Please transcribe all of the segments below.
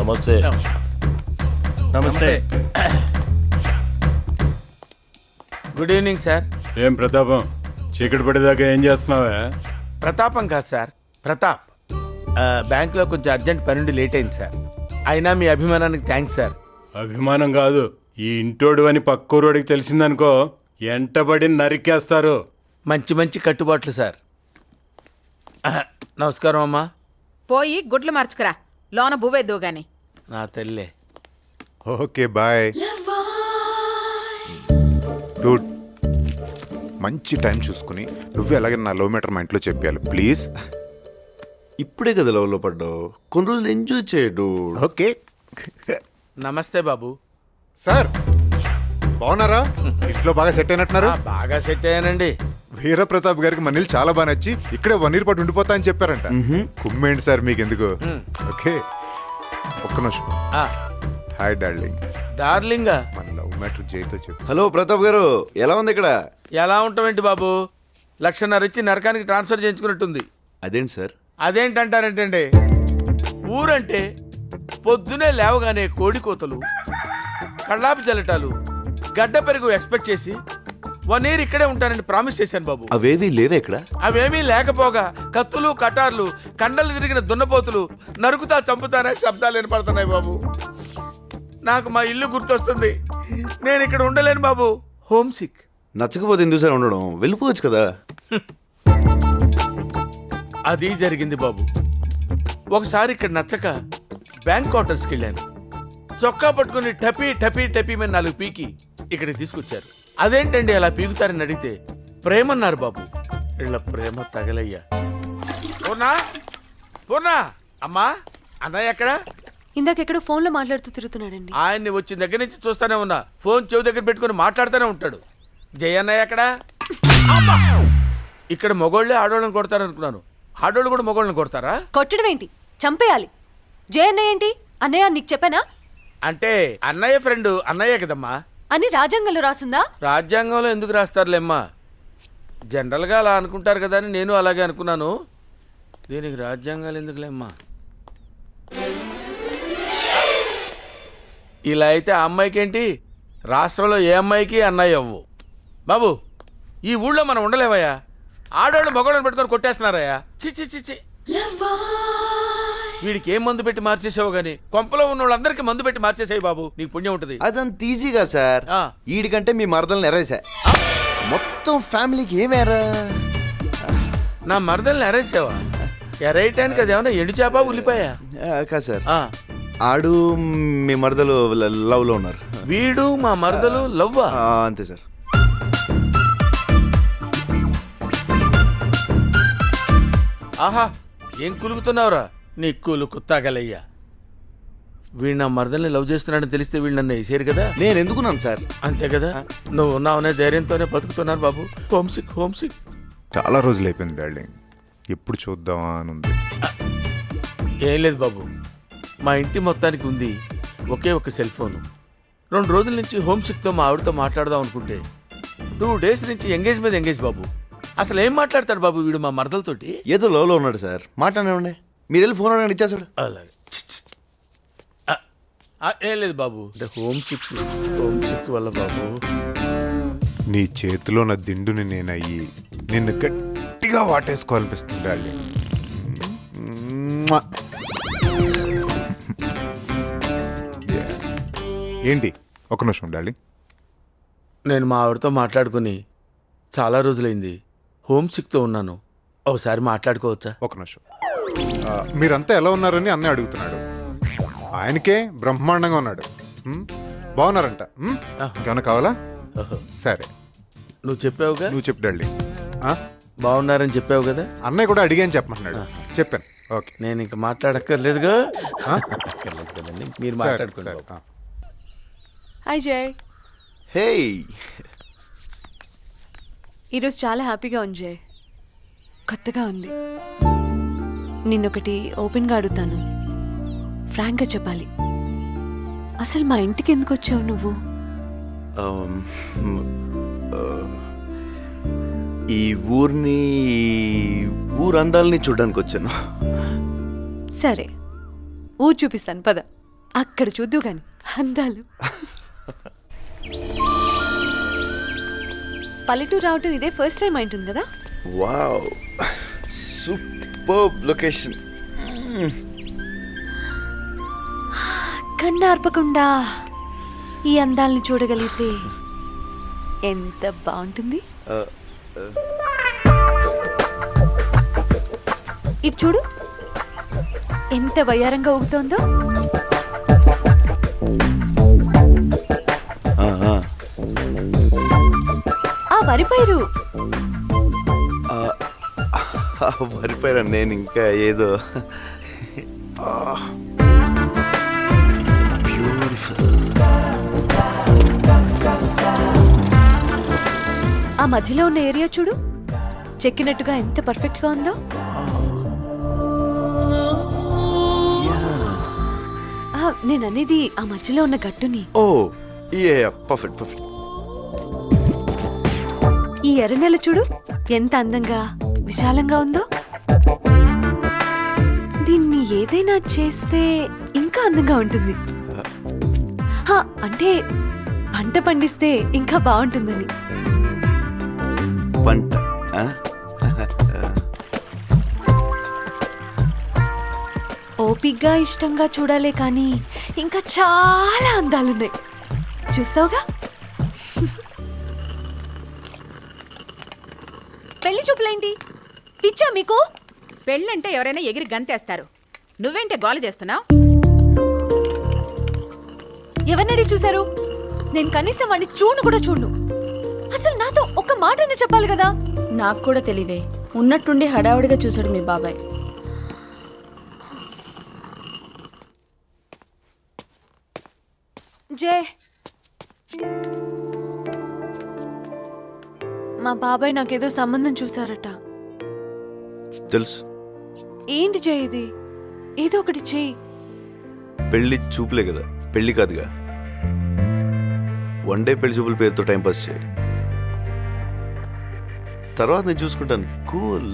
నమస్తే. నమస్తే. Good evening sir. ఏం ప్రతాపం, చీకటి పడేదాకా ఏం చేస్తున్నావా? ప్రతాపం కాదు సార్, ప్రతాప్. బ్యాంకులో కొంచెం అర్జెంట్ పనుండి లేట్ అయింది సార్. అయినా మీ అభిమానానికి థ్యాంక్స్ సార్. అభిమానం కాదు, ఈ ఇంటోడు అని పక్కూరోడికి తెలిసిందనుకో ఎంటబడి నరికేస్తారు. మంచి మంచి కట్టుబాట్లు సార్. నమస్కారం అమ్మా. పోయి గుడ్లు మార్చుకురా, లోన బువ్వేద్దు గాని. నా తల్లే. Okay bye. డూడ్, మంచి టైం చూసుకుని నువ్వు ఎలాగైనా నా లో మీటర్ మా ఇంట్లో చెప్పాలి ప్లీజ్. ఇప్పుడే కదా లవ్లో పడ్డావు, కొన్ని రోజులు ఎంజాయ్ చేయడు. ఓకే. నమస్తే బాబు. సార్ బాగున్నారా? ఇంట్లో బాగా సెట్ అయినట్టున్నారు. బాగా సెట్ అయ్యానండి. వీరప్రతాప్ గారికి మన ఇల్లు చాలా బాగా నచ్చి ఇక్కడే 1 year పాటు ఉండిపోతా అని చెప్పారంట. కుమ్మేంటి సార్ మీకు ఎందుకు. ఓకే ఒక్క నిమిషం. Hi darling. డార్లింగా? మన లవ్ మ్యాటర్ జైతో చెప్పు. హలో ప్రతాప్ గారు, ఎలా ఉంది ఇక్కడ? ఎలా ఉంటామేంటి బాబు, 1,50,000 ఇచ్చి నరకానికి ట్రాన్స్ఫర్ చేయించుకున్నట్టుంది. అదేంటి సార్? అదేంటంటారంటే ఊరంటే పొద్దునే లేవగానే కోడి కోతలు, కళ్ళాపి జల్లటాలు, గడ్డ పెరుగు ఎక్స్పెక్ట్ చేసి 1 year ఇక్కడే ఉంటానని ప్రామిస్ చేశాను బాబు. అవేవి లేవే ఇక్కడ? అవేమీ లేకపోగా కత్తులు కటార్లు, కండలు తిరిగిన దున్నపోతులు, నరుకుతా చంపుతానే శబ్దాలు వినపడుతున్నాయి బాబు. నాకు మా ఇల్లు గుర్తొస్తుంది. నేను ఇక్కడ ఉండలేను బాబు, హోమ్ సిక్. నచ్చకపోతే ఎందుకు సార్ ఉండడం, వెళ్ళిపోవచ్చు కదా. అది జరిగింది బాబు. ఒకసారి ఇక్కడ నచ్చక బ్యాంక్ క్వార్టర్స్కి వెళ్ళాను. చొక్కా పట్టుకుని టపీ టపీ టపీ మీద 4 పీకి ఇక్కడికి తీసుకొచ్చారు. అదేంటండి అలా పీకుతారని అడిగితే ప్రేమన్నారు బాబు. ఇళ్ళ ప్రేమ తగలయ్యా. పూర్ణా, పూర్ణా, అమ్మా అన్నయ్య ఎక్కడ? ఇందాకెక్కడో ఫోన్లో మాట్లాడుతూ తిరుగుతున్నాడండి. ఆయన్ని వచ్చిన దగ్గర నుంచి చూస్తానే ఉన్నా, ఫోన్ చెవి దగ్గర పెట్టుకుని మాట్లాడుతూనే ఉంటాడు. జయ అన్నయ్య ఎక్కడ? ఇక్కడ మగోళ్ళే ఆడోళ్ళని కొడతారనుకున్నాను, ఆడోళ్ళు కూడా మగోళ్ళని కొడతారా? కొట్టడం ఏంటి, చంపేయాలి. జే అన్నయ్య ఏంటి? అన్నయ్య నీకు చెప్పానా? అంటే అన్నయ్య ఫ్రెండ్ అన్నయ్య కదమ్మా అని రాజ్యాంగంలో రాసుందా? రాజ్యాంగంలో ఎందుకు రాస్తారులేమ్మా, జనరల్గా అలా అనుకుంటారు కదా అని నేను అలాగే అనుకున్నాను. దీనికి రాజ్యాంగాలు ఎందుకులేమ్మా. ఇలా అయితే ఆ అమ్మాయికి ఏంటి, రాష్ట్రంలో ఏ అమ్మాయికి అన్నయ్య అవ్వు బాబు. ఈ ఊళ్ళో మనం ఉండలేవయ్యా, ఆడవాళ్ళు మగవాళ్ళని పెట్టుకొని కొట్టేస్తున్నారయ్యా. చి చి చి చి. వీడికి ఏం మందు పెట్టి మార్చేసావు గానీ కొంపలో ఉన్న వాళ్ళందరికీ మందు పెట్టి మార్చేసాయి బాబు, నీకు పుణ్యం ఉంటుంది. అదంత ఈజీగా సార్. ఈడికంటే మీ మరదల్ని ఎరేసా, మొత్తం ఫ్యామిలీకి ఏమేరా. నా మరదల్ని ఎరేసావా? ఎరేయటానికి అది ఏమన్నా ఎండు చేప ఉల్లిపాయా? కాదు సార్, ఆడు మీ మరదలు లవ్ లో ఉన్నారు. వీడు మా మరదలు లవ్వా? అంతే సార్. ఆహా, ఏం కులుకుతున్నావురా, నీ కులుకు తగలయ్యా. వీడు నా మరదల్ని లవ్ చేస్తున్నాడని తెలిస్తే వీళ్ళు నన్ను వేసేరు కదా. నేను ఎందుకున్నాను సార్? అంతే కదా, నువ్వు ఉన్నావనే ధైర్యంతోనే బతుకుతున్నాను బాబు. Homesick, homesick. చాలా రోజులు అయిపోయింది డార్లింగ్, ఎప్పుడు చూద్దామా అని ఉంది. ఏం లేదు బాబు, మా ఇంటి మొత్తానికి ఉంది ఒకే ఒక సెల్ ఫోను. 2 రోజుల నుంచి హోమ్ సిక్తో మా ఆవిడతో మాట్లాడదాం అనుకుంటే 2 days నుంచి ఎంగేజ్ మీద ఎంగేజ్ బాబు. అసలు ఏం మాట్లాడతాడు బాబు వీడు మా మరదలతోటి? ఏదో లోలో ఉన్నాడు సార్, మాట్లాడే మీరు వెళ్ళి ఫోన్ అడగండి, ఇచ్చేసాడు. అలాగే. ఏం లేదు బాబు, హోమ్ సిక్, హోమ్ సిక్ వల్ల బాబు. నీ చేతిలో నా దిండుని నేనయ్యి నిన్ను గట్టిగా వాటేసుకోవాలనిపిస్తుంది డార్లింగ్. ఏంటి ఒక నిమిషం డార్లింగ్. నేను మా ఆవిడతో మాట్లాడుకుని చాలా రోజులైంది, హోమ్ సిక్తో ఉన్నాను. ఒకసారి మాట్లాడుకోవచ్చా? ఒక నిమిషం. మీరంతా ఎలా ఉన్నారని అన్నయ్య అడుగుతున్నాడు. ఆయనకే బ్రహ్మాండంగా ఉన్నాడు. బాగున్నారంట. ఏమన్నా కావాలా? సరే నువ్వు చెప్పావుగా. నువ్వు చెప్పు డార్లింగ్. బాగున్నారని చెప్పావు కదా. అన్నయ్య కూడా అడిగాని చెప్పమన్నాడు, చెప్పాను. ఓకే, నేను ఇంకా మాట్లాడక్కర్లేదుగా. కదండి, మీరు మాట్లాడుకోండి. హాయ్ జయ్. హే, ఈరోజు చాలా హ్యాపీగా ఉంది జయ్, కొత్తగా ఉంది. నిన్నొకటి ఓపెన్గా అడుగుతాను, ఫ్రాంక్గా చెప్పాలి. అసలు మా ఇంటికి ఎందుకు వచ్చావు నువ్వు? ఈ ఊరిని, ఊరందాలని చూడడానికి వచ్చాను. సరే, ఊరు చూపిస్తాను పద. అక్కడ చూద్దు గాని అందాలు. పల్లెటూరు రావటం ఇదే ఫస్ట్ టైం అయింటుంది కదా? Wow, super location. కన్నార్పకుండా ఈ అందాల్ని చూడగలిగితే ఎంత బాగుంటుంది. ఇటు చూడు, ఎంత వయ్యారంగా ఊగుతోందో. ఆ వరి పైరు మరిపోయారా? నేను ఇంకా ఏదో బ్యూటిఫుల్. ఆ మధ్యలో ఉన్న ఏరియా చూడు, చెక్కినట్టుగా ఎంత పర్ఫెక్ట్ గా ఉందో. నేను అనేది ఆ మధ్యలో ఉన్న గట్టుని. ఓ యా, పర్ఫెక్ట్ పర్ఫెక్ట్. ఈ ఎర్రనెల చూడు, ఎంత అందంగా విశాలంగా ఉందో. దీన్ని ఏదైనా చేస్తే ఇంకా అందంగా ఉంటుంది. అంటే పంట పండిస్తే ఇంకా బాగుంటుందని. పంట ఓపిగ్గా ఇష్టంగా చూడాలే కానీ ఇంకా చాలా అందాలున్నాయి. చూస్తావుగా? పెళ్లి చూపులేంటి? పిచ్చా మీకు? పెళ్ళంటే ఎవరైనా ఎగిరి గంతేస్తారు. నువ్వేంటే గోల చేస్తున్నావు? ఎవరినడి చూశారు? నేను కనీసం వాడిని చూడు కూడా చూడు. అసలు నాతో ఒక్క మాటనే చెప్పాలి కదా. నాకు కూడా తెలీదే, ఉన్నట్టుండి హడావుడిగా చూశాడు మీ బాబాయ్. జే, మా బాబాయ్ నాకేదో సంబంధం చూశారట. తెలుసు. ఏంటి జే ఇది? ఏదో ఒకటి చేయి. పెళ్లి చూపులే కదా, పెళ్లి కాదుగా. వన్ డే పెళ్లి చూపుల పేరుతో టైంపాస్ చేయి, తర్వాత నేను చూసుకుంటాను. కూల్.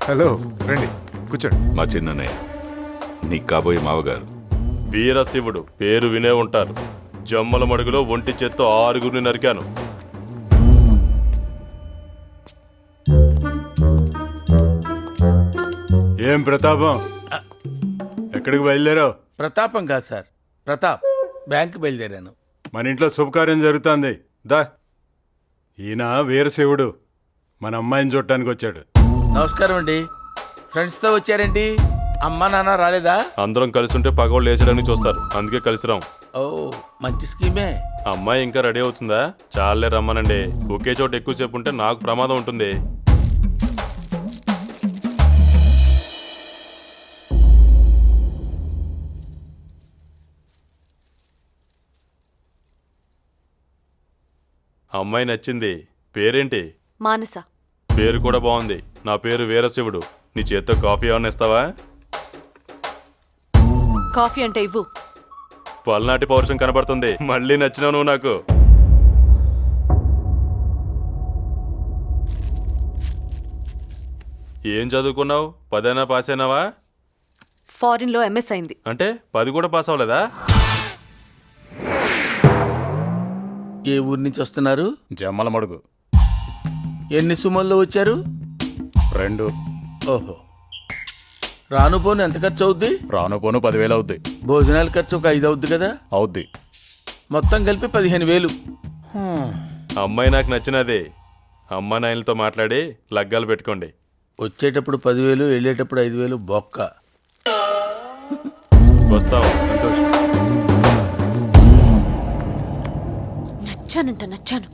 హలో, రండి కూర్చోండి. మా చిన్ననే నీ కాబోయే మావగారు. వీరశివుడు పేరు వినే ఉంటారు. జమ్మల మడుగులో ఒంటి చేత్తో 6 నరికాను. ఏం ప్రతాపం, ఎక్కడికి బయలుదేరావు? ప్రతాపం కాదు సార్, ప్రతాప్. బ్యాంక్ బయలుదేరాను. మన ఇంట్లో శుభకార్యం జరుగుతోంది. దా, ఈయన వీరశివుడు మన అమ్మాయిని చూడటానికి వచ్చాడు. నమస్కారం అండి. ఫ్రెండ్స్తో వచ్చారేంటి? అమ్మా నాన్న రాలేదా? అందరం కలిసి ఉంటే పగవాళ్ళు లేచడానికి చూస్తారు, అందుకే కలిసిరాం. ఓ, మంచి స్కీమే. అమ్మాయి ఇంకా రెడీ అవుతుందా? చాలే రమ్మనండి. ఒకే చోట ఎక్కువసేపు ఉంటే నాకు ప్రమాదం ఉంటుంది. అమ్మాయి నచ్చింది. పేరేంటి? మానస. పేరు కూడా బాగుంది. నా పేరు వీరశివుడు. నీ చేత్తో కాఫీ ఏమన్నా ఇస్తావా? కాఫీ అంటే ఇవ్వు. పల్నాటి పౌరుషం కనబడుతుంది. మళ్ళీ నచ్చినావు నువ్వు నాకు. ఏం చదువుకున్నావు? 10 పాస్ అయినావా? ఫారిన్ లో ఎంఎస్ అయింది. అంటే 10 కూడా పాస్ అవ్వలేదా? ఏ ఊరి నుంచి వస్తున్నారు? జమ్మల మడుగు. ఎన్ని సుమల్లో వచ్చారు? 2. ఓహో. రాను పోను ఎంత ఖర్చు అవుద్ది? రాను పోను 10,000 అవుద్ది. భోజనాల ఖర్చు ఒక 5 అవుద్ది కదా? అవుద్ది. మొత్తం కలిపి 15,000. అమ్మాయి నాకు నచ్చినదే. అమ్మ నాయనలతో మాట్లాడి లగ్గాలు పెట్టుకోండి. వచ్చేటప్పుడు 10,000, వెళ్ళేటప్పుడు 5,000 బొక్క. వస్తావు? సంతోష్. నచ్చాను.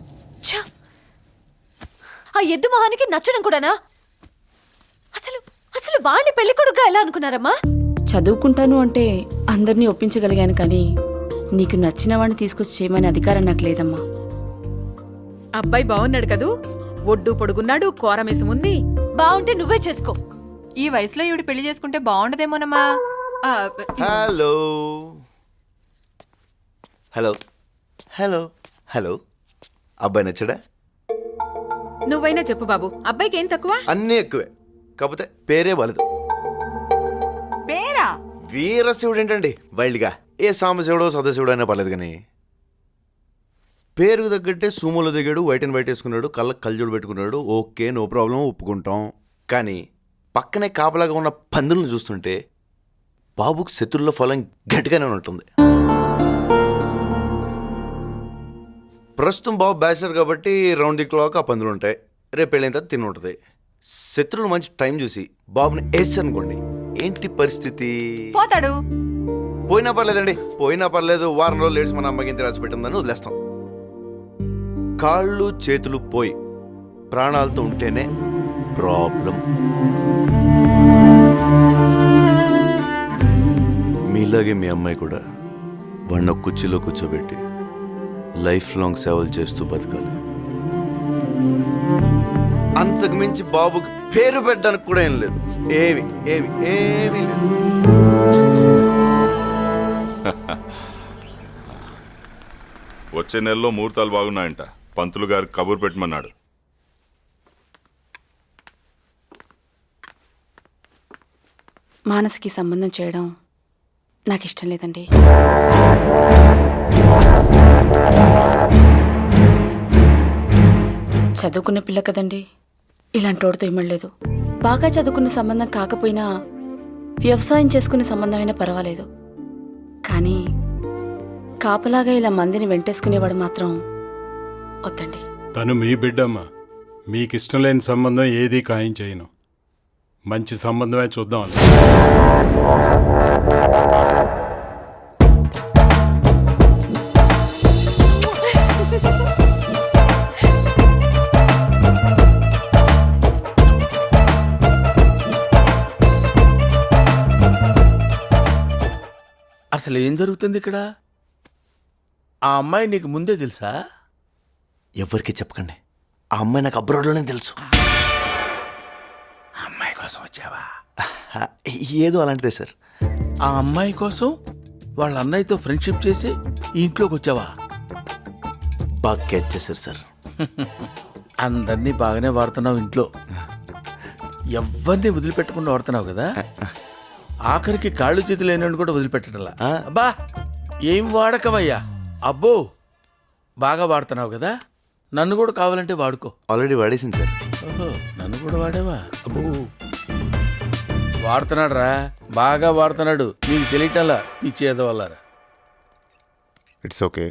ఛ! ఆ ఎద్దు మొహానికి నచ్చడం కూడానా? అసలు వాడిని పెళ్లి కొడుకుగా ఎలా అనుకున్నారమ్మా? చదువుకుంటాను అంటే అందరినీ ఒప్పించగలిగాను, కానీ నీకు నచ్చిన వాడిని తీసుకొచ్చి చేయమనే అధికారం నాకు లేదమ్మా. అబ్బాయి బాగున్నాడు కదూ? ఒడ్డు పొడుగున్నాడు, కోరమేసం ఉంది. బాగుంటే నువ్వే చేసుకో. ఈ వయసులో ఈవిడ పెళ్లి చేసుకుంటే బాగుండదేమోనమ్మా. ఆ, హలో హలో హలో హలో అబ్బాయి నచ్చడా? నువ్వైనా చెప్పు బాబు, అబ్బాయికి ఏం తక్కువ? అన్నీ ఎక్కువే, కాకపోతే పేరే వలదు. పేరా? వీరశివుడు ఏంటండి వైల్డ్గా, ఏ సాంబశివుడో సదాశివుడు అయినా పర్లేదు కానీ పేరుకు తగ్గట్టే సూమోలో దిగాడు, వైట్ అండ్ వైట్ వేసుకున్నాడు, కళ్ళకు కళ్ళజోడు పెట్టుకున్నాడు, ఓకే నో ప్రాబ్లం, ఒప్పుకుంటాం. కానీ పక్కనే కాపలాగా ఉన్న పందులను చూస్తుంటే బాబుకు శత్రువుల ఫలం గట్టిగానే ఉంటుంది. ప్రస్తుతం బాబు బ్యాచిలర్ కాబట్టి రౌండ్ ది క్లాక్ ఆ పందులు ఉంటాయి, రేపు పెళ్ళైన తర్వాత తిని ఉంటుంది. శత్రువులు మంచి టైం చూసి బాబుని వేసి అనుకోండి, ఏంటి పరిస్థితి? పోతాడు. పోయినా పర్లేదండి, పోయినా పర్లేదు, వారం రోజులు లేట్స్ మన అమ్మకి ఇంత రాసి పెట్టిందని వదిలేస్తాం. కాళ్ళు చేతులు పోయి ప్రాణాలతో ఉంటేనే ప్రాబ్లం. మీలాగే మీ అమ్మాయి కూడా వాడిని ఒక కుర్చీలో కూర్చోబెట్టి లైఫ్ లాంగ్ సేవలు చేస్తూ బతకాలి. అంతకు మించి బాబుకి పేరు పెట్టడానికి కూడా ఏం లేదు, ఏమి ఏమి ఏమీ లేదు. వచ్చే నెలలో ముహూర్తాలు బాగున్నాయంట. పంతులు గారు కబురు పెట్టమన్నాడు. మానసికి సంబంధం చేయడం నాకు ఇష్టం లేదండి. చదువుకున్న పిల్ల కదండి, ఇలాంటి వాడితో ఇమ్మలేదు. బాగా చదువుకున్న సంబంధం కాకపోయినా వ్యవసాయం చేసుకునే సంబంధమైనా పర్వాలేదు, కానీ కాపలాగా ఇలా మందిని వెంటేసుకునేవాడు మాత్రం వద్దండి. తను మీ బిడ్డమ్మా, మీకిష్టం లేని సంబంధం ఏదీ ఖాయం చేయను. మంచి సంబంధమే చూద్దాం. అసలు ఏం జరుగుతుంది ఇక్కడ? ఆ అమ్మాయి నీకు ముందే తెలుసా? ఎవరికి చెప్పకండి, ఆ అమ్మాయి నాకు అబ్రాడ్లోనే తెలుసు. అమ్మాయి కోసం వచ్చావా? ఏదో అలాంటిదే సార్. ఆ అమ్మాయి కోసం వాళ్ళ అన్నయ్యతో ఫ్రెండ్షిప్ చేసి ఈ ఇంట్లోకి వచ్చావా? బాగా క్యాచ్ చేశారు సార్. అందరినీ బాగానే వాడుతున్నావు ఇంట్లో, ఎవరిని వదిలిపెట్టకుండా వాడుతున్నావు కదా. ఆఖరికి కాళ్ళు చేతులు లేనని కూడా వదిలిపెట్టడంలా. అబ్బా ఏం వాడకమయ్యా, అబ్బో బాగా వాడుతున్నావు కదా. నన్ను కూడా కావాలంటే వాడుకో. ఆల్రెడీ వాడేసింది సార్. ఓహో, నన్ను కూడా వాడేవా? అబ్బో వాడుతున్నాడు రా, బాగా వాడుతున్నాడు. నీకు తెలియటంలా పిచ్చేదో వల్లారా. It's okay.